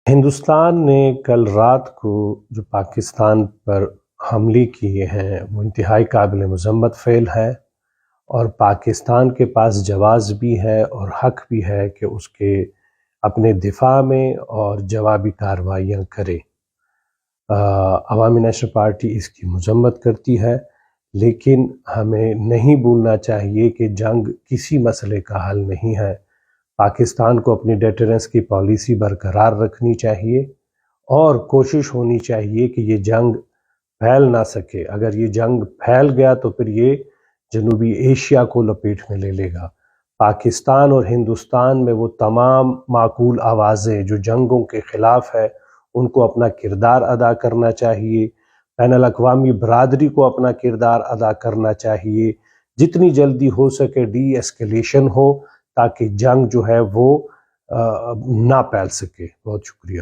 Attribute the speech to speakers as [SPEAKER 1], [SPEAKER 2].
[SPEAKER 1] ہندوستان نے کل رات کو جو پاکستان پر حملے کیے ہیں وہ انتہائی قابل مذمت فعل ہے، اور پاکستان کے پاس جواز بھی ہے اور حق بھی ہے کہ اس کے اپنے دفاع میں اور جوابی کارروائیاں کرے۔ عوامی نیشنل پارٹی اس کی مذمت کرتی ہے، لیکن ہمیں نہیں بھولنا چاہیے کہ جنگ کسی مسئلے کا حل نہیں ہے۔ پاکستان کو اپنی ڈیٹرنس کی پالیسی برقرار رکھنی چاہیے اور کوشش ہونی چاہیے کہ یہ جنگ پھیل نہ سکے۔ اگر یہ جنگ پھیل گیا تو پھر یہ جنوبی ایشیا کو لپیٹ میں لے لے گا۔ پاکستان اور ہندوستان میں وہ تمام معقول آوازیں جو جنگوں کے خلاف ہے ان کو اپنا کردار ادا کرنا چاہیے، بین الاقوامی برادری کو اپنا کردار ادا کرنا چاہیے، جتنی جلدی ہو سکے ڈی ایسکیلیشن ہو تاکہ جنگ جو ہے وہ نہ پھیل سکے۔ بہت شکریہ۔